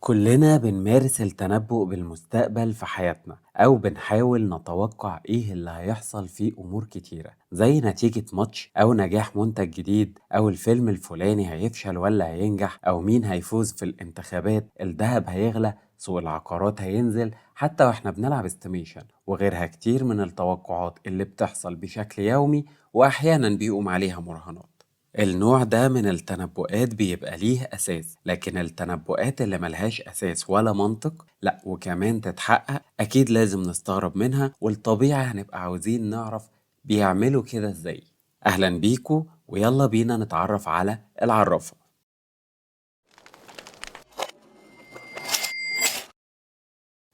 كلنا بنمارس التنبؤ بالمستقبل في حياتنا أو بنحاول نتوقع إيه اللي هيحصل في أمور كتيرة زي نتيجة ماتش أو نجاح منتج جديد أو الفيلم الفلاني هيفشل ولا هينجح أو مين هيفوز في الانتخابات. الذهب هيغلى، سوق العقارات هينزل، حتى واحنا بنلعب استيميشن وغيرها كتير من التوقعات اللي بتحصل بشكل يومي وأحيانا بيقوم عليها مراهنات. النوع ده من التنبؤات بيبقى ليه أساس، لكن التنبؤات اللي ملهاش أساس ولا منطق لأ وكمان تتحقق أكيد لازم نستغرب منها، والطبيعي هنبقى عاوزين نعرف بيعملوا كده إزاي. أهلا بيكو ويلا بينا نتعرف على العرافة.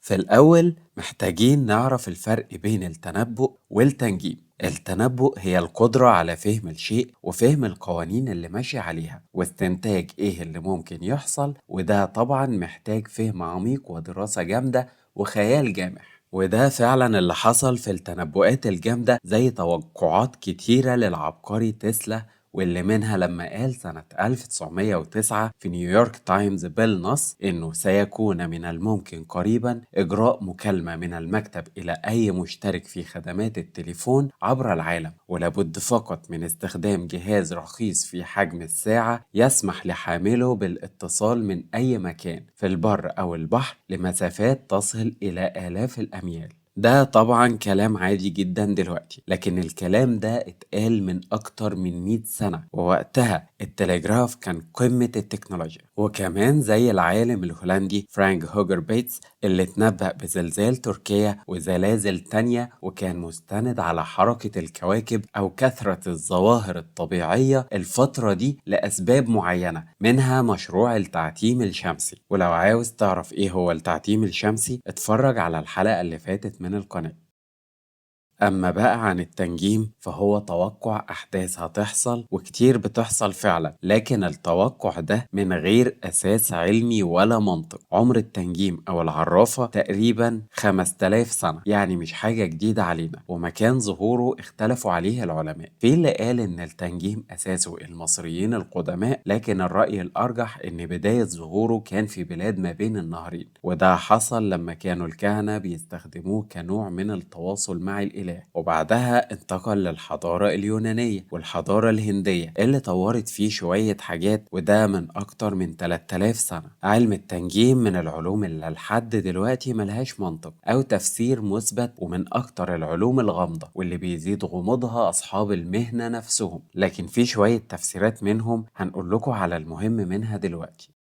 في الأول محتاجين نعرف الفرق بين التنبؤ والتنجيم. التنبؤ هي القدرة على فهم الشيء وفهم القوانين اللي ماشي عليها واستنتاج ايه اللي ممكن يحصل، وده طبعا محتاج فهم عميق ودراسة جامدة وخيال جامح. وده فعلا اللي حصل في التنبؤات الجامدة زي توقعات كتيرة للعبقري تسلا، واللي منها لما قال سنة 1909 في نيويورك تايمز بالنص إنه سيكون من الممكن قريبا إجراء مكالمة من المكتب إلى أي مشترك في خدمات التليفون عبر العالم، ولابد فقط من استخدام جهاز رخيص في حجم الساعة يسمح لحامله بالاتصال من أي مكان في البر أو البحر لمسافات تصل إلى آلاف الأميال. ده طبعا كلام عادي جدا دلوقتي، لكن الكلام ده اتقال من أكتر من 100 سنة، ووقتها التليجراف كان قمة التكنولوجيا. وكمان زي العالم الهولندي فرانك هوجر بيتس اللي اتنبأ بزلزال تركيا وزلازل تانية وكان مستند على حركة الكواكب أو كثرة الظواهر الطبيعية الفترة دي لأسباب معينة، منها مشروع التعتيم الشمسي. ولو عاوز تعرف ايه هو التعتيم الشمسي اتفرج على الحلقة اللي فاتت من القناة. أما بقى عن التنجيم فهو توقع أحداث هتحصل وكتير بتحصل فعلا، لكن التوقع ده من غير أساس علمي ولا منطق. عمر التنجيم أو العرافة تقريبا 5000 سنة، يعني مش حاجة جديدة علينا، ومكان ظهوره اختلفوا عليه العلماء. في اللي قال إن التنجيم أساسه المصريين القدماء، لكن الرأي الأرجح إن بداية ظهوره كان في بلاد ما بين النهرين، وده حصل لما كانوا الكهنة بيستخدموه كنوع من التواصل مع الإله. وبعدها انتقل للحضارة اليونانية والحضارة الهندية اللي طورت فيه شوية حاجات، وده من أكتر من 3000 سنة. علم التنجيم من العلوم اللي لحد دلوقتي ملهاش منطق أو تفسير مثبت، ومن أكتر العلوم الغامضة واللي بيزيد غموضها أصحاب المهنة نفسهم، لكن في شوية تفسيرات منهم هنقول لكم على المهم منها دلوقتي.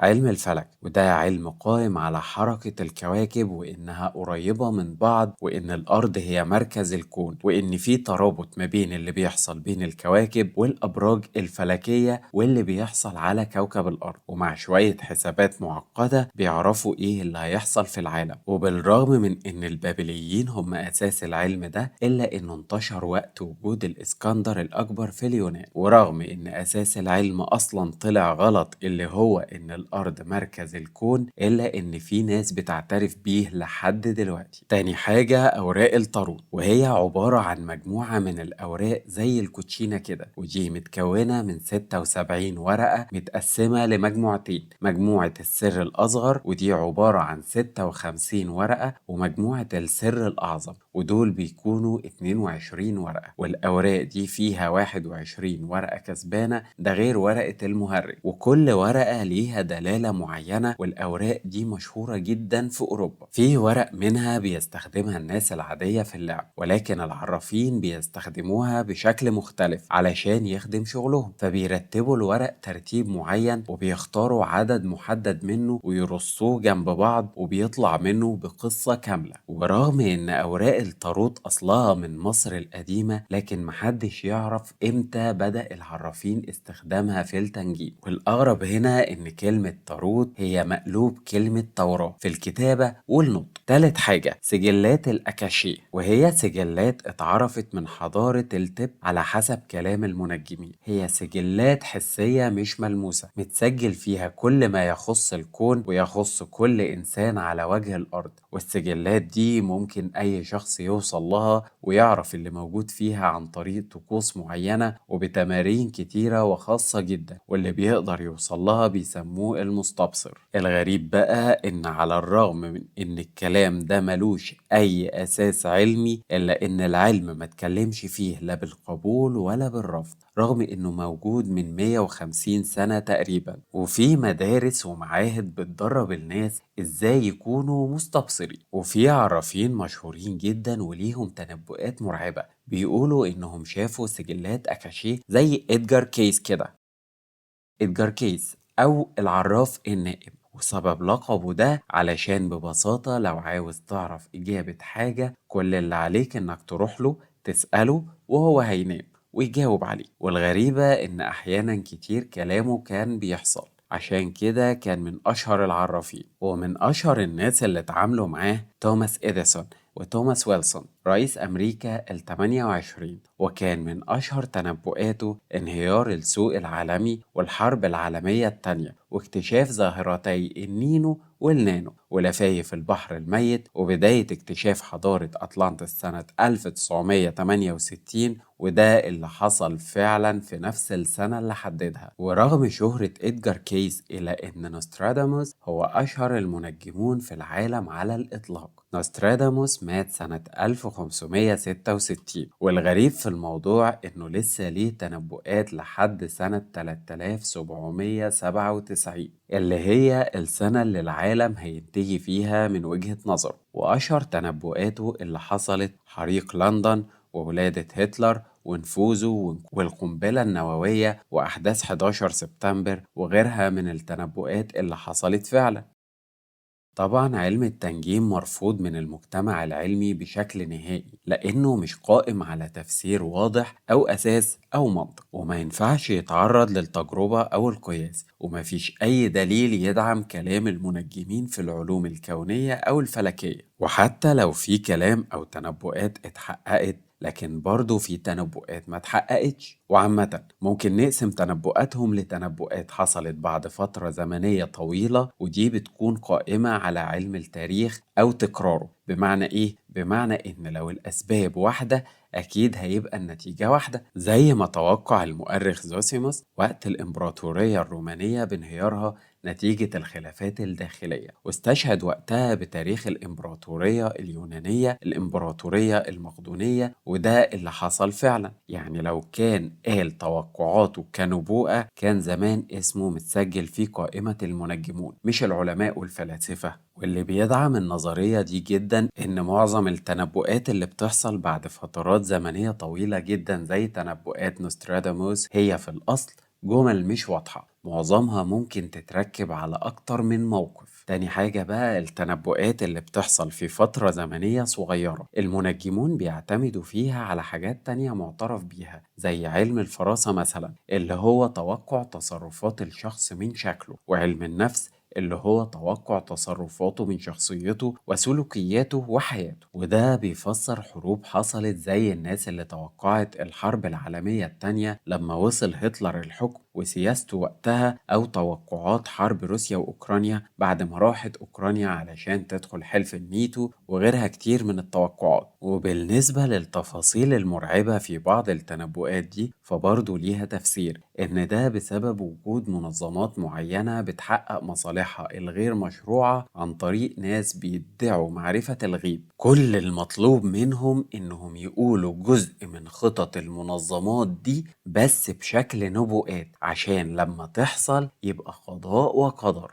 علم الفلك، وده علم قائم على حركة الكواكب وإنها قريبة من بعض، وإن الأرض هي مركز الكون، وإن في ترابط ما بين اللي بيحصل بين الكواكب والأبراج الفلكية واللي بيحصل على كوكب الأرض، ومع شوية حسابات معقدة بيعرفوا إيه اللي هيحصل في العالم. وبالرغم من إن البابليين هم أساس العلم ده، إلا إنه انتشر وقت وجود الإسكندر الأكبر في اليونان. ورغم إن أساس العلم أصلا طلع غلط اللي هو إن الأرض مركز الكون، إلا إن في ناس بتعترف بيه لحد دلوقتي. تاني حاجة أوراق الطاروت، وهي عبارة عن مجموعة من الأوراق زي الكوتشينة كده، ودي متكونة من 76 ورقة متقسمة لمجموعتين: مجموعة السر الأصغر ودي عبارة عن 56 ورقة، ومجموعة السر الأعظم ودول بيكونوا 22 ورقة. والأوراق دي فيها 21 ورقة كسبانة، ده غير ورقة المهرج، وكل ورقة ليها دلالة معينة. والأوراق دي مشهورة جدا في أوروبا. في ورق منها بيستخدمها الناس العادية في اللعب، ولكن العرافين بيستخدموها بشكل مختلف علشان يخدم شغلهم، فبيرتبوا الورق ترتيب معين وبيختاروا عدد محدد منه ويرصوه جنب بعض، وبيطلع منه بقصة كاملة. ورغم إن أوراق الطاروت أصلها من مصر القديمة، لكن محدش يعرف إمتى بدأ العرافين استخدامها في التنجيم. والأغرب هنا إن كلمة طاروت هي مقلوب كلمة توراة في الكتابة والنطق. تالت حاجة سجلات الأكاشية، وهي سجلات اتعرفت من حضارة التب على حسب كلام المنجمين. هي سجلات حسية مش ملموسة، متسجل فيها كل ما يخص الكون ويخص كل إنسان على وجه الأرض. والسجلات دي ممكن أي شخص يوصل لها ويعرف اللي موجود فيها عن طريق طقوس معينة وبتمارين كتيرة وخاصة جدا، واللي بيقدر يوصل لها بيسموها اسمه المستبصر. الغريب بقى إن على الرغم من إن الكلام ده ملوش أي أساس علمي، إلا إن العلم ما تكلمش فيه لا بالقبول ولا بالرفض، رغم إنه موجود من 150 سنة تقريبا، وفي مدارس ومعاهد بتدرب الناس إزاي يكونوا مستبصرين. وفي عرافين مشهورين جدا وليهم تنبؤات مرعبة، بيقولوا إنهم شافوا سجلات أكاشيه زي إدجار كيس كده، إدجار كيس أو العراف النائم. وسبب لقبه ده علشان ببساطة لو عاوز تعرف إجابة حاجة، كل اللي عليك إنك تروح له تسأله وهو هينام ويجاوب عليك. والغريبة إن أحيانا كتير كلامه كان بيحصل، عشان كده كان من أشهر العرافين. ومن أشهر الناس اللي اتعاملوا معاه توماس إديسون وتوماس ويلسون رئيس أمريكا ال28، وكان من أشهر تنبؤاته انهيار السوق العالمي والحرب العالمية التانية واكتشاف ظاهرتي النينو والنانو ولفايف البحر الميت وبداية اكتشاف حضارة أطلانتس سنة 1968، وده اللي حصل فعلا في نفس السنة اللي حددها. ورغم شهرة إدجار كيس إلا إن نوستراداموس هو أشهر المنجمون في العالم على الإطلاق. نوستراداموس مات سنة 1566، والغريب في الموضوع إنه لسه ليه تنبؤات لحد سنة 3797 اللي هي السنة اللي العالم هينتهي فيها من وجهة نظره. وأشهر تنبؤاته اللي حصلت حريق لندن وولادة هتلر ونفوذه والقنبلة النووية وأحداث 11 سبتمبر وغيرها من التنبؤات اللي حصلت فعلا. طبعا علم التنجيم مرفوض من المجتمع العلمي بشكل نهائي، لأنه مش قائم على تفسير واضح أو أساس أو منطق، وما ينفعش يتعرض للتجربة أو القياس، ومفيش أي دليل يدعم كلام المنجمين في العلوم الكونية أو الفلكية. وحتى لو في كلام أو تنبؤات اتحققت، لكن برضه في تنبؤات ما اتحققتش. وعامة ممكن نقسم تنبؤاتهم لتنبؤات حصلت بعد فترة زمنية طويلة، ودي بتكون قائمة على علم التاريخ أو تكراره. بمعنى إيه؟ بمعنى إن لو الأسباب واحدة أكيد هيبقى النتيجة واحدة، زي ما توقع المؤرخ زوسيموس وقت الإمبراطورية الرومانية بانهيارها نتيجة الخلافات الداخلية، واستشهد وقتها بتاريخ الإمبراطورية اليونانية الإمبراطورية المقدونية، وده اللي حصل فعلا. يعني لو كان قال توقعاته كنبوءة كان زمان اسمه متسجل في قائمة المنجمون مش العلماء والفلاسفة. واللي بيدعم النظرية دي جدا إن معظم التنبؤات اللي بتحصل بعد فترات زمنية طويلة جدا زي تنبؤات نوستراداموس هي في الأصل جمل مش واضحة، معظمها ممكن تتركب على أكتر من موقف. تاني حاجة بقى التنبؤات اللي بتحصل في فترة زمنية صغيرة، المنجمون بيعتمدوا فيها على حاجات تانية معترف بيها زي علم الفراسة مثلا اللي هو توقع تصرفات الشخص من شكله، وعلم النفس اللي هو توقع تصرفاته من شخصيته وسلوكياته وحياته. وده بيفسر حروب حصلت زي الناس اللي توقعت الحرب العالمية التانية لما وصل هتلر الحكم وسياسته وقتها، أو توقعات حرب روسيا وأوكرانيا بعد ما راحت أوكرانيا علشان تدخل حلف الناتو، وغيرها كتير من التوقعات. وبالنسبة للتفاصيل المرعبة في بعض التنبؤات دي فبرضه ليها تفسير، إن ده بسبب وجود منظمات معينة بتحقق مصالحها الغير مشروعة عن طريق ناس بيدعوا معرفة الغيب. كل المطلوب منهم إنهم يقولوا جزء من خطط المنظمات دي بس بشكل نبوءات، عشان لما تحصل يبقى قضاء وقدر.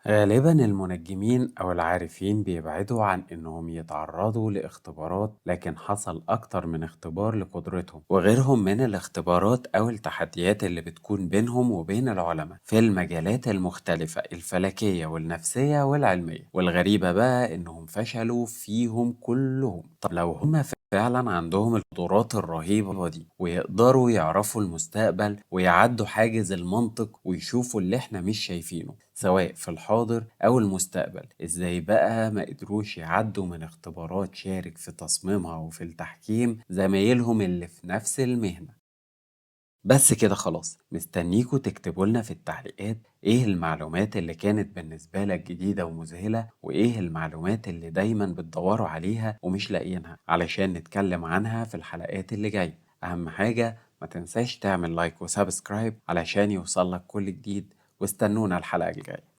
غالبا المنجمين أو العارفين بيبعدوا عن إنهم يتعرضوا لاختبارات، لكن حصل أكتر من اختبار لقدرتهم وغيرهم من الاختبارات أو التحديات اللي بتكون بينهم وبين العلماء في المجالات المختلفة الفلكية والنفسية والعلمية. والغريبة بقى إنهم فشلوا فيهم كلهم. طب لو هم فعلا عندهم القدرات الرهيبة دي ويقدروا يعرفوا المستقبل ويعدوا حاجز المنطق ويشوفوا اللي احنا مش شايفينه سواء في الحاضر أو المستقبل، ازاي بقى ما قدروش يعدوا من اختبارات شارك في تصميمها وفي التحكيم زمايلهم اللي في نفس المهنة؟ بس كده خلاص، مستنيكوا تكتبوا لنا في التعليقات ايه المعلومات اللي كانت بالنسبة لك جديدة ومذهلة، وايه المعلومات اللي دايما بتدوروا عليها ومش لاقيينها علشان نتكلم عنها في الحلقات اللي جاية. اهم حاجة ما تنساش تعمل لايك وسبسكرايب علشان يوصلك كل جديد، واستنونا الحلقة الجاية.